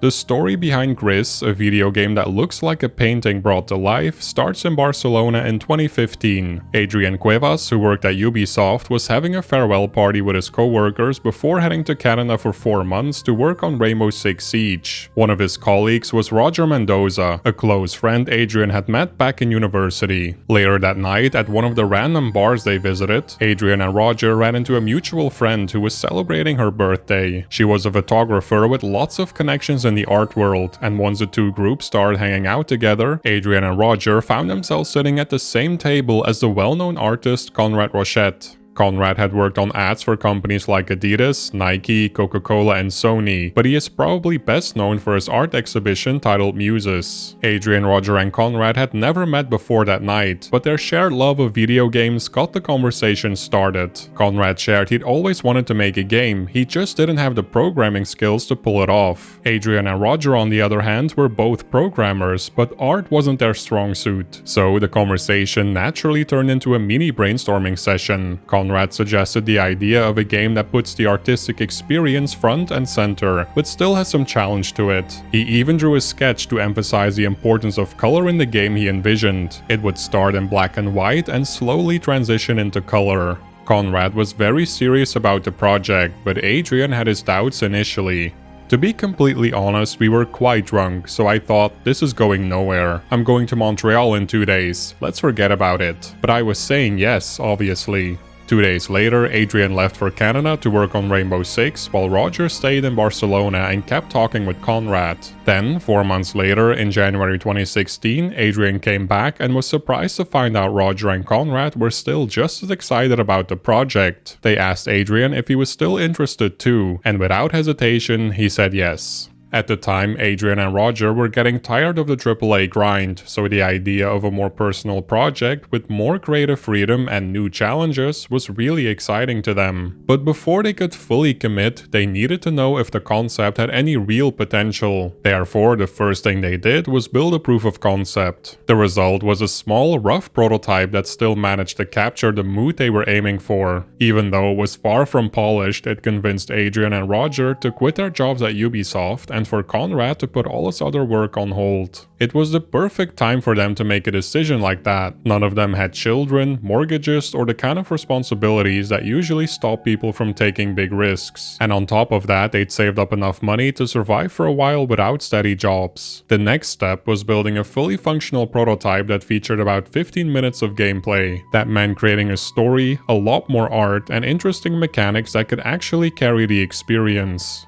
The story behind Gris, a video game that looks like a painting brought to life, starts in Barcelona in 2015. Adrian Cuevas, who worked at Ubisoft, was having a farewell party with his co-workers before heading to Canada for 4 months to work on Rainbow Six Siege. One of his colleagues was Roger Mendoza, a close friend Adrian had met back in university. Later that night, at one of the random bars they visited, Adrian and Roger ran into a mutual friend who was celebrating her birthday. She was a photographer with lots of connections in the art world, and once the two groups started hanging out together, Adrian and Roger found themselves sitting at the same table as the well-known artist Conrad Roset. Conrad had worked on ads for companies like Adidas, Nike, Coca-Cola, and Sony, but he is probably best known for his art exhibition titled Muses. Adrian, Roger, and Conrad had never met before that night, but their shared love of video games got the conversation started. Conrad shared he'd always wanted to make a game, he just didn't have the programming skills to pull it off. Adrian and Roger, on the other hand, were both programmers, but art wasn't their strong suit. So the conversation naturally turned into a mini brainstorming session. Conrad suggested the idea of a game that puts the artistic experience front and center, but still has some challenge to it. He even drew a sketch to emphasize the importance of color in the game he envisioned. It would start in black and white and slowly transition into color. Conrad was very serious about the project, but Adrian had his doubts initially. To be completely honest, we were quite drunk, so I thought, this is going nowhere. I'm going to Montreal in 2 days, let's forget about it. But I was saying yes, obviously. 2 days later, Adrian left for Canada to work on Rainbow Six, while Roger stayed in Barcelona and kept talking with Conrad. Then, 4 months later, in January 2016, Adrian came back and was surprised to find out Roger and Conrad were still just as excited about the project. They asked Adrian if he was still interested too, and without hesitation, he said yes. At the time, Adrian and Roger were getting tired of the AAA grind, so the idea of a more personal project with more creative freedom and new challenges was really exciting to them. But before they could fully commit, they needed to know if the concept had any real potential. Therefore, the first thing they did was build a proof of concept. The result was a small, rough prototype that still managed to capture the mood they were aiming for. Even though it was far from polished, it convinced Adrian and Roger to quit their jobs at Ubisoft and for Conrad to put all his other work on hold. It was the perfect time for them to make a decision like that. None of them had children, mortgages, or the kind of responsibilities that usually stop people from taking big risks. And on top of that, they'd saved up enough money to survive for a while without steady jobs. The next step was building a fully functional prototype that featured about 15 minutes of gameplay. That meant creating a story, a lot more art, and interesting mechanics that could actually carry the experience.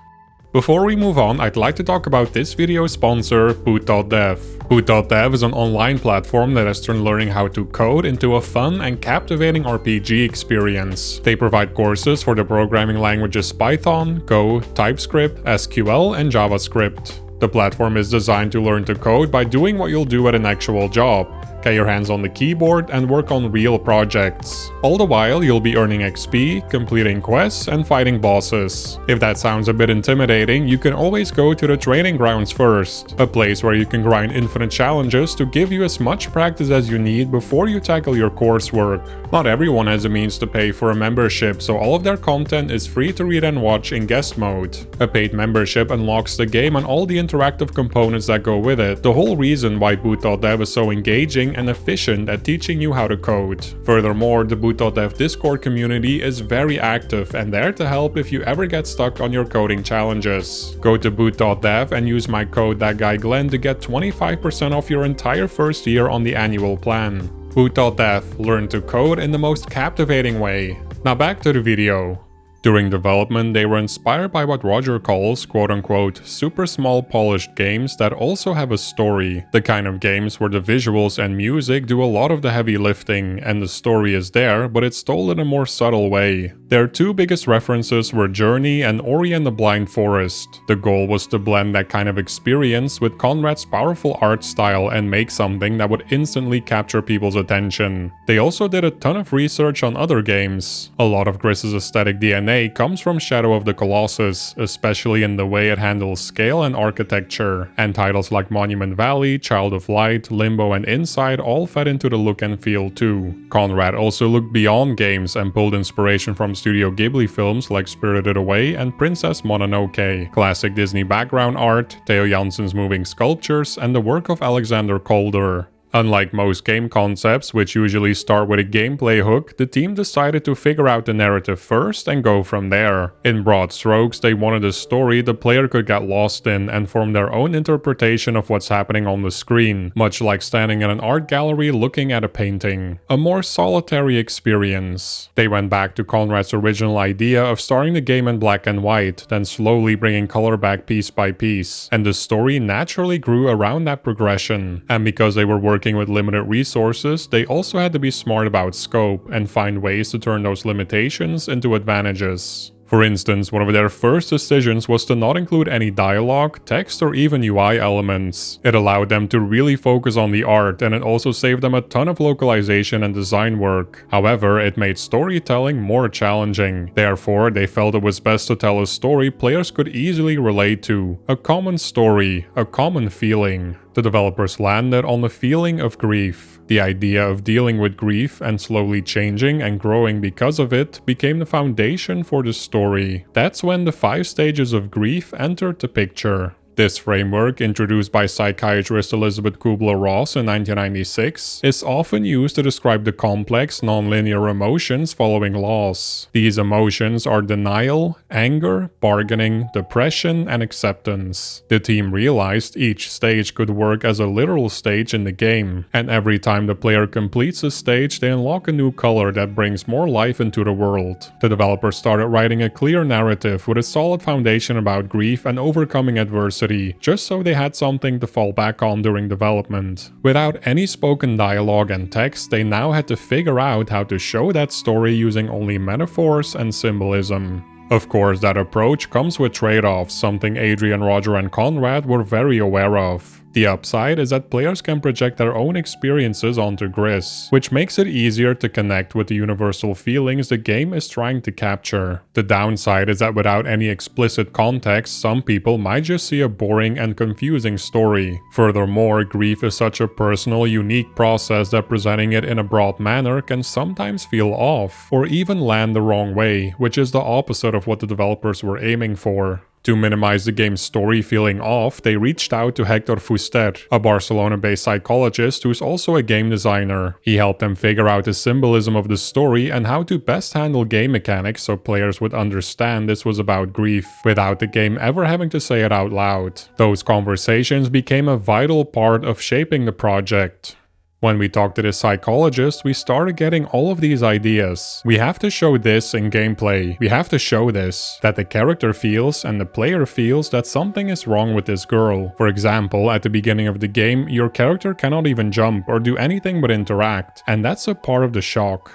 Before we move on, I'd like to talk about this video's sponsor, Boot.dev. Boot.dev is an online platform that has turned learning how to code into a fun and captivating RPG experience. They provide courses for the programming languages Python, Go, TypeScript, SQL, and JavaScript. The platform is designed to learn to code by doing what you'll do at an actual job. Get your hands on the keyboard and work on real projects. All the while, you'll be earning XP, completing quests, and fighting bosses. If that sounds a bit intimidating, you can always go to the training grounds first, a place where you can grind infinite challenges to give you as much practice as you need before you tackle your coursework. Not everyone has the means to pay for a membership, so all of their content is free to read and watch in guest mode. A paid membership unlocks the game and all the interactive components that go with it, the whole reason why Boot.dev is so engaging and efficient at teaching you how to code. Furthermore, the Boot.dev Discord community is very active and there to help if you ever get stuck on your coding challenges. Go to Boot.dev and use my code ThatGuyGlen to get 25% off your entire first year on the annual plan. Boot.dev, learn to code in the most captivating way. Now back to the video. During development, they were inspired by what Roger calls quote-unquote super small polished games that also have a story. The kind of games where the visuals and music do a lot of the heavy lifting and the story is there, but it's told in a more subtle way. Their two biggest references were Journey and Ori and the Blind Forest. The goal was to blend that kind of experience with Conrad's powerful art style and make something that would instantly capture people's attention. They also did a ton of research on other games. A lot of Gris's aesthetic DNA DNA comes from Shadow of the Colossus, especially in the way it handles scale and architecture, and titles like Monument Valley, Child of Light, Limbo, and Inside all fed into the look and feel too. Conrad also looked beyond games and pulled inspiration from Studio Ghibli films like Spirited Away and Princess Mononoke, classic Disney background art, Theo Janssen's moving sculptures, and the work of Alexander Calder. Unlike most game concepts, which usually start with a gameplay hook, the team decided to figure out the narrative first and go from there. In broad strokes, they wanted a story the player could get lost in and form their own interpretation of what's happening on the screen, much like standing in an art gallery looking at a painting. A more solitary experience. They went back to Conrad's original idea of starting the game in black and white, then slowly bringing color back piece by piece, and the story naturally grew around that progression. And because they were working with limited resources, they also had to be smart about scope and find ways to turn those limitations into advantages. For instance, one of their first decisions was to not include any dialogue, text, or even UI elements. It allowed them to really focus on the art, and it also saved them a ton of localization and design work. However, it made storytelling more challenging. Therefore, they felt it was best to tell a story players could easily relate to. A common story, a common feeling. The developers landed on the feeling of grief. The idea of dealing with grief and slowly changing and growing because of it became the foundation for the story. That's when the 5 stages of grief entered the picture. This framework, introduced by psychiatrist Elizabeth Kubler-Ross in 1996, is often used to describe the complex, non-linear emotions following loss. These emotions are denial, anger, bargaining, depression, and acceptance. The team realized each stage could work as a literal stage in the game, and every time the player completes a stage, they unlock a new color that brings more life into the world. The developers started writing a clear narrative with a solid foundation about grief and overcoming adversity, just so they had something to fall back on during development. Without any spoken dialogue and text, they now had to figure out how to show that story using only metaphors and symbolism. Of course, that approach comes with trade-offs, something Adrian, Roger, and Conrad were very aware of. The upside is that players can project their own experiences onto Gris, which makes it easier to connect with the universal feelings the game is trying to capture. The downside is that without any explicit context, some people might just see a boring and confusing story. Furthermore, grief is such a personal, unique process that presenting it in a broad manner can sometimes feel off, or even land the wrong way, which is the opposite of what the developers were aiming for. To minimize the game's story feeling off, they reached out to Hector Fuster, a Barcelona-based psychologist who's also a game designer. He helped them figure out the symbolism of the story and how to best handle game mechanics so players would understand this was about grief, without the game ever having to say it out loud. Those conversations became a vital part of shaping the project. When we talked to this psychologist, we started getting all of these ideas. We have to show this in gameplay. We have to show this, that the character feels and the player feels that something is wrong with this girl. For example, at the beginning of the game, your character cannot even jump or do anything but interact, and that's a part of the shock.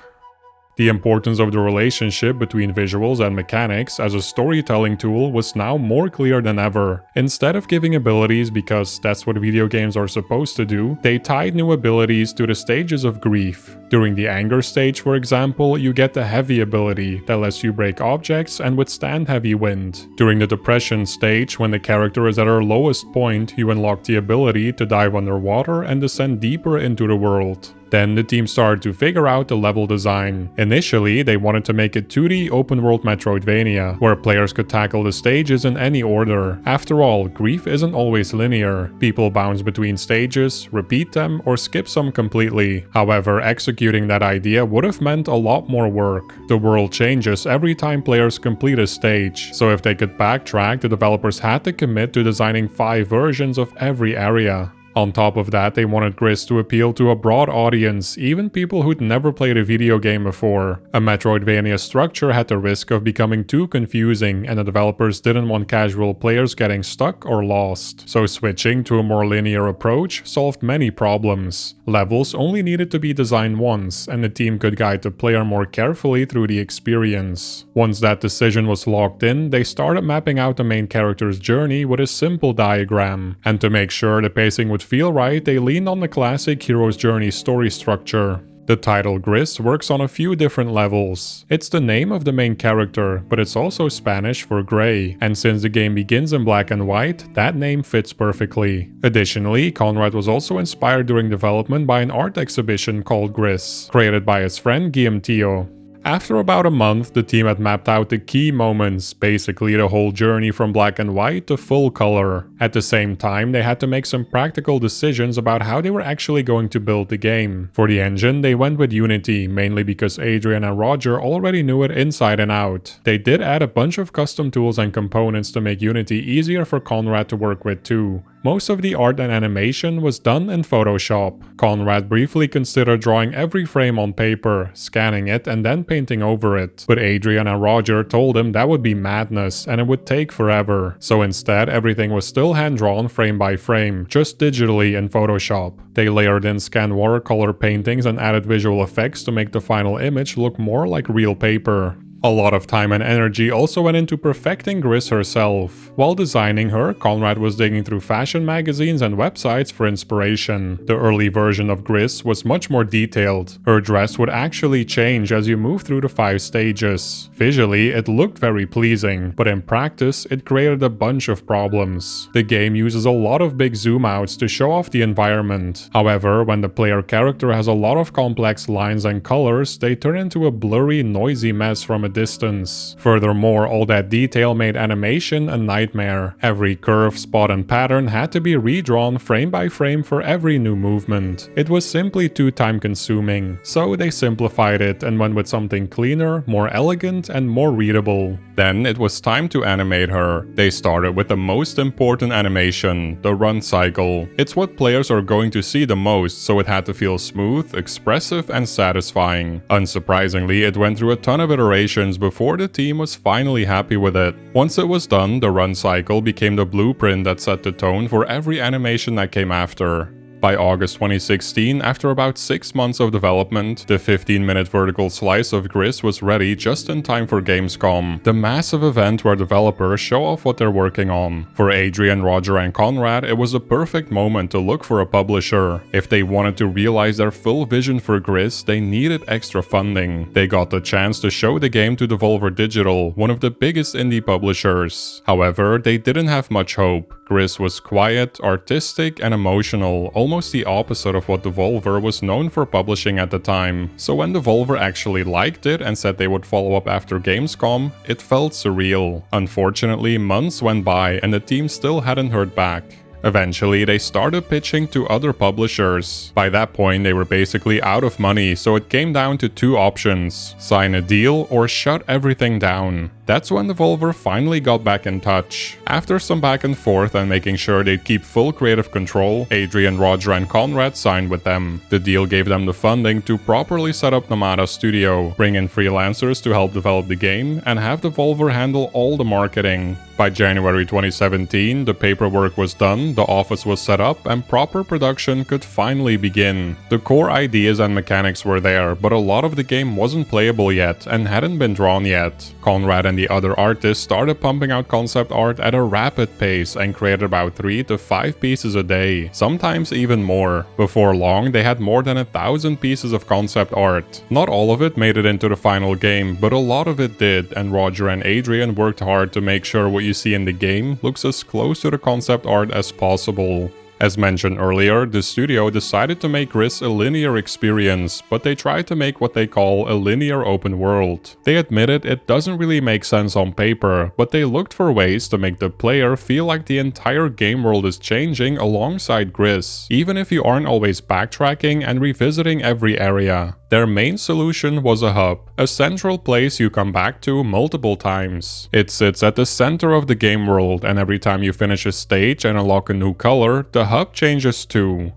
The importance of the relationship between visuals and mechanics as a storytelling tool was now more clear than ever. Instead of giving abilities because that's what video games are supposed to do, they tied new abilities to the stages of grief. During the anger stage, for example, you get the heavy ability that lets you break objects and withstand heavy wind. During the depression stage, when the character is at her lowest point, you unlock the ability to dive underwater and descend deeper into the world. Then the team started to figure out the level design. Initially, they wanted to make a 2D open-world metroidvania, where players could tackle the stages in any order. After all, grief isn't always linear. People bounce between stages, repeat them, or skip some completely. However, executing that idea would have meant a lot more work. The world changes every time players complete a stage, so if they could backtrack, the developers had to commit to designing 5 versions of every area. On top of that, they wanted Gris to appeal to a broad audience, even people who'd never played a video game before. A Metroidvania structure had the risk of becoming too confusing, and the developers didn't want casual players getting stuck or lost. So switching to a more linear approach solved many problems. Levels only needed to be designed once, and the team could guide the player more carefully through the experience. Once that decision was locked in, they started mapping out the main character's journey with a simple diagram. And to make sure the pacing would feel right, they leaned on the classic hero's journey story structure. The title Gris works on a few different levels. It's the name of the main character, but it's also Spanish for gray, and since the game begins in black and white, that name fits perfectly. Additionally, Conrad was also inspired during development by an art exhibition called Gris, created by his friend Guillaume Tio. After about a month, the team had mapped out the key moments, basically the whole journey from black and white to full color. At the same time, they had to make some practical decisions about how they were actually going to build the game. For the engine, they went with Unity, mainly because Adrian and Roger already knew it inside and out. They did add a bunch of custom tools and components to make Unity easier for Conrad to work with too. Most of the art and animation was done in Photoshop. Conrad briefly considered drawing every frame on paper, scanning it, and then painting over it. But Adrian and Roger told him that would be madness and it would take forever. So instead, everything was still hand-drawn frame by frame, just digitally in Photoshop. They layered in scanned watercolor paintings and added visual effects to make the final image look more like real paper. A lot of time and energy also went into perfecting Gris herself. While designing her, Conrad was digging through fashion magazines and websites for inspiration. The early version of Gris was much more detailed. Her dress would actually change as you move through the 5 stages. Visually, it looked very pleasing, but in practice, it created a bunch of problems. The game uses a lot of big zoom outs to show off the environment. However, when the player character has a lot of complex lines and colors, they turn into a blurry, noisy mess from a distance. Furthermore, all that detail made animation a nightmare. Every curve, spot, and pattern had to be redrawn frame by frame for every new movement. It was simply too time-consuming, so they simplified it and went with something cleaner, more elegant, and more readable. Then it was time to animate her. They started with the most important animation, the run cycle. It's what players are going to see the most, so it had to feel smooth, expressive, and satisfying. Unsurprisingly, it went through a ton of iterations before the team was finally happy with it. Once it was done, the run cycle became the blueprint that set the tone for every animation that came after. By August 2016, after about 6 months of development, the 15-minute vertical slice of Gris was ready just in time for Gamescom, the massive event where developers show off what they're working on. For Adrian, Roger, and Conrad, it was a perfect moment to look for a publisher. If they wanted to realize their full vision for Gris, they needed extra funding. They got the chance to show the game to Devolver Digital, one of the biggest indie publishers. However, they didn't have much hope. Gris was quiet, artistic, and emotional, almost the opposite of what Devolver was known for publishing at the time. So when Devolver actually liked it and said they would follow up after Gamescom, it felt surreal. Unfortunately, months went by and the team still hadn't heard back. Eventually, they started pitching to other publishers. By that point, they were basically out of money, so it came down to 2 options: sign a deal or shut everything down. That's when Devolver finally got back in touch. After some back and forth and making sure they'd keep full creative control, Adrian, Roger, and Conrad signed with them. The deal gave them the funding to properly set up Nomada Studio, bring in freelancers to help develop the game, and have Devolver handle all the marketing. By January 2017, the paperwork was done, the office was set up, and proper production could finally begin. The core ideas and mechanics were there, but a lot of the game wasn't playable yet and hadn't been drawn yet. Conrad and the other artists started pumping out concept art at a rapid pace and created about 3 to 5 pieces a day, sometimes even more. Before long, they had more than 1,000 pieces of concept art. Not all of it made it into the final game, but a lot of it did, and Roger and Adrian worked hard to make sure what you see in the game looks as close to the concept art as possible. As mentioned earlier, the studio decided to make Gris a linear experience, but they tried to make what they call a linear open world. They admitted it doesn't really make sense on paper, but they looked for ways to make the player feel like the entire game world is changing alongside Gris, even if you aren't always backtracking and revisiting every area. Their main solution was a hub, a central place you come back to multiple times. It sits at the center of the game world, and every time you finish a stage and unlock a new color, the hub changes too.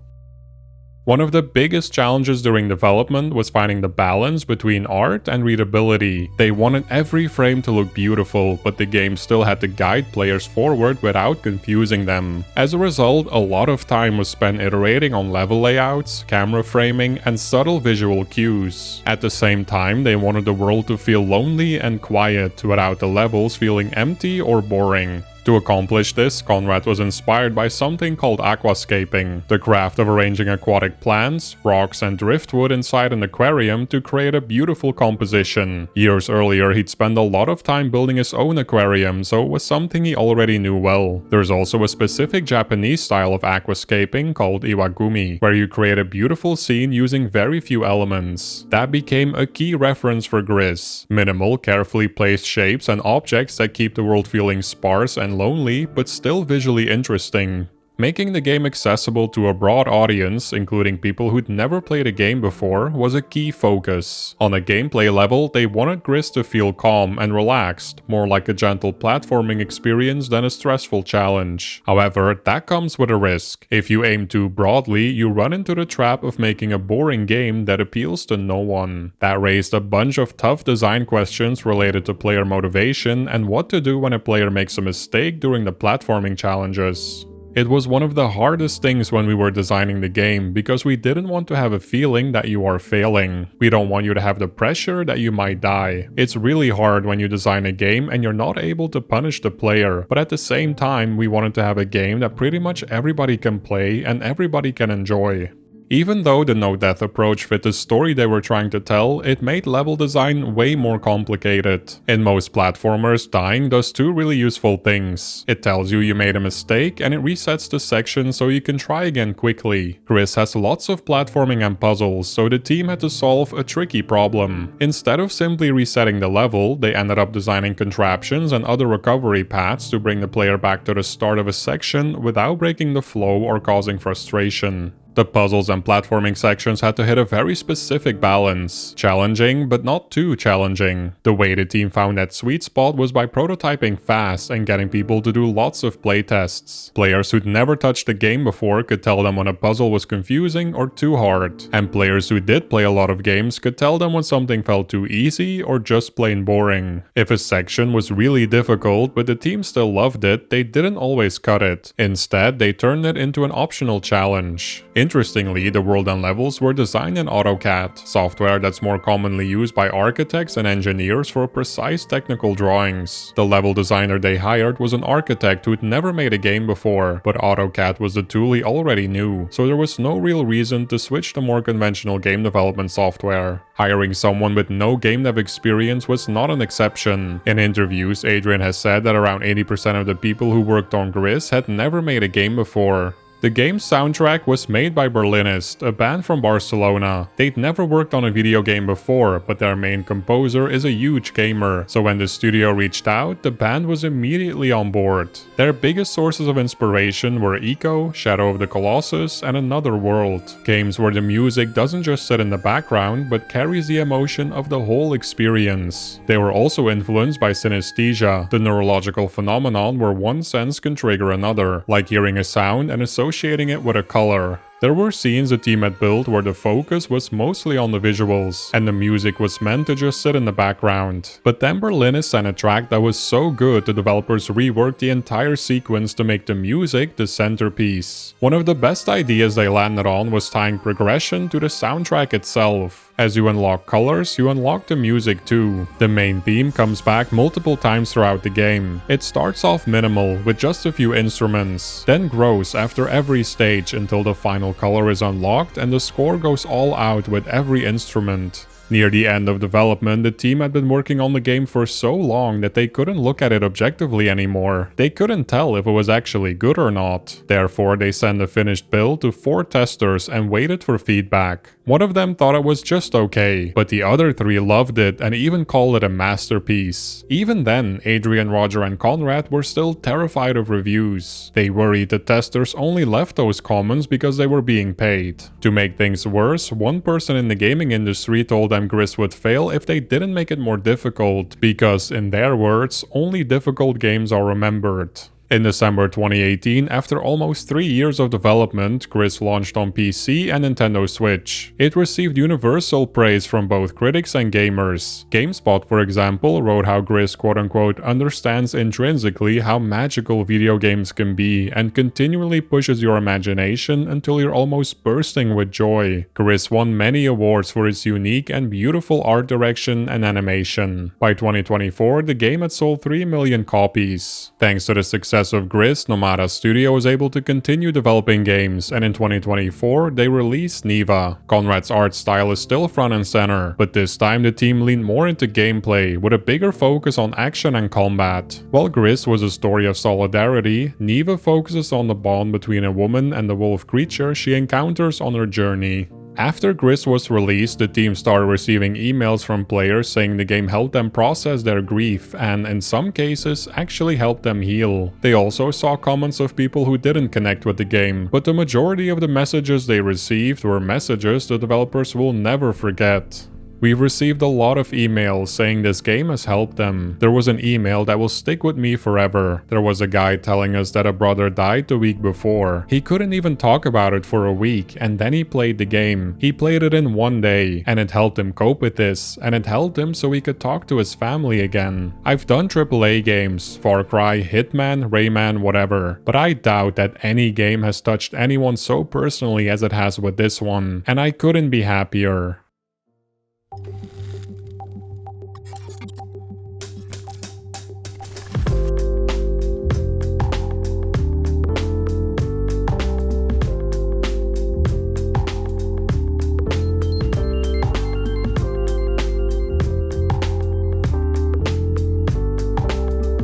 One of the biggest challenges during development was finding the balance between art and readability. They wanted every frame to look beautiful, but the game still had to guide players forward without confusing them. As a result, a lot of time was spent iterating on level layouts, camera framing, and subtle visual cues. At the same time, they wanted the world to feel lonely and quiet without the levels feeling empty or boring. To accomplish this, Conrad was inspired by something called aquascaping, the craft of arranging aquatic plants, rocks, and driftwood inside an aquarium to create a beautiful composition. Years earlier, he'd spent a lot of time building his own aquarium, so it was something he already knew well. There's also a specific Japanese style of aquascaping called iwagumi, where you create a beautiful scene using very few elements. That became a key reference for Gris. Minimal, carefully placed shapes and objects that keep the world feeling sparse and lonely, but still visually interesting. Making the game accessible to a broad audience, including people who'd never played a game before, was a key focus. On a gameplay level, they wanted Gris to feel calm and relaxed, more like a gentle platforming experience than a stressful challenge. However, that comes with a risk. If you aim too broadly, you run into the trap of making a boring game that appeals to no one. That raised a bunch of tough design questions related to player motivation and what to do when a player makes a mistake during the platforming challenges. It was one of the hardest things when we were designing the game, because we didn't want to have a feeling that you are failing. We don't want you to have the pressure that you might die. It's really hard when you design a game and you're not able to punish the player, but at the same time we wanted to have a game that pretty much everybody can play and everybody can enjoy. Even though the no-death approach fit the story they were trying to tell, it made level design way more complicated. In most platformers, dying does two really useful things. It tells you made a mistake and it resets the section so you can try again quickly. Gris has lots of platforming and puzzles, so the team had to solve a tricky problem. Instead of simply resetting the level, they ended up designing contraptions and other recovery paths to bring the player back to the start of a section without breaking the flow or causing frustration. The puzzles and platforming sections had to hit a very specific balance. Challenging, but not too challenging. The way the team found that sweet spot was by prototyping fast and getting people to do lots of playtests. Players who'd never touched the game before could tell them when a puzzle was confusing or too hard. And players who did play a lot of games could tell them when something felt too easy or just plain boring. If a section was really difficult but the team still loved it, they didn't always cut it. Instead, they turned it into an optional challenge. Interestingly, the world and levels were designed in AutoCAD, software that's more commonly used by architects and engineers for precise technical drawings. The level designer they hired was an architect who'd never made a game before, but AutoCAD was the tool he already knew, so there was no real reason to switch to more conventional game development software. Hiring someone with no game dev experience was not an exception. In interviews, Adrian has said that around 80% of the people who worked on Gris had never made a game before. The game's soundtrack was made by Berlinist, a band from Barcelona. They'd never worked on a video game before, but their main composer is a huge gamer, so when the studio reached out, the band was immediately on board. Their biggest sources of inspiration were Eco, Shadow of the Colossus, and Another World. Games where the music doesn't just sit in the background, but carries the emotion of the whole experience. They were also influenced by synesthesia, the neurological phenomenon where one sense can trigger another, like hearing a sound and associating it with a color. There were scenes the team had built where the focus was mostly on the visuals, and the music was meant to just sit in the background. But then Berlinist sent a track that was so good the developers reworked the entire sequence to make the music the centerpiece. One of the best ideas they landed on was tying progression to the soundtrack itself. As you unlock colors, you unlock the music too. The main theme comes back multiple times throughout the game. It starts off minimal, with just a few instruments, then grows after every stage until the final color is unlocked and the score goes all out with every instrument. Near the end of development, the team had been working on the game for so long that they couldn't look at it objectively anymore. They couldn't tell if it was actually good or not. Therefore, they sent the finished build to 4 testers and waited for feedback. One of them thought it was just okay, but the other 3 loved it and even called it a masterpiece. Even then, Adrian, Roger, and Conrad were still terrified of reviews. They worried the testers only left those comments because they were being paid. To make things worse, one person in the gaming industry told them Gris would fail if they didn't make it more difficult, because, in their words, only difficult games are remembered. In December 2018, after almost 3 years of development, Gris launched on PC and Nintendo Switch. It received universal praise from both critics and gamers. GameSpot, for example, wrote how Gris quote-unquote understands intrinsically how magical video games can be and continually pushes your imagination until you're almost bursting with joy. Gris won many awards for its unique and beautiful art direction and animation. By 2024, the game had sold 3 million copies. Thanks to the success success of Gris, Nomada Studio was able to continue developing games, and in 2024, they released Neva. Conrad's art style is still front and center, but this time the team leaned more into gameplay, with a bigger focus on action and combat. While Gris was a story of solidarity, Neva focuses on the bond between a woman and the wolf creature she encounters on her journey. After Gris was released, the team started receiving emails from players saying the game helped them process their grief and, in some cases, actually helped them heal. They also saw comments of people who didn't connect with the game, but the majority of the messages they received were messages the developers will never forget. We've received a lot of emails saying this game has helped them. There was an email that will stick with me forever. There was a guy telling us that a brother died the week before. He couldn't even talk about it for a week, and then he played the game. He played it in one day, and it helped him cope with this, and it helped him so he could talk to his family again. I've done AAA games, Far Cry, Hitman, Rayman, whatever, but I doubt that any game has touched anyone so personally as it has with this one, and I couldn't be happier.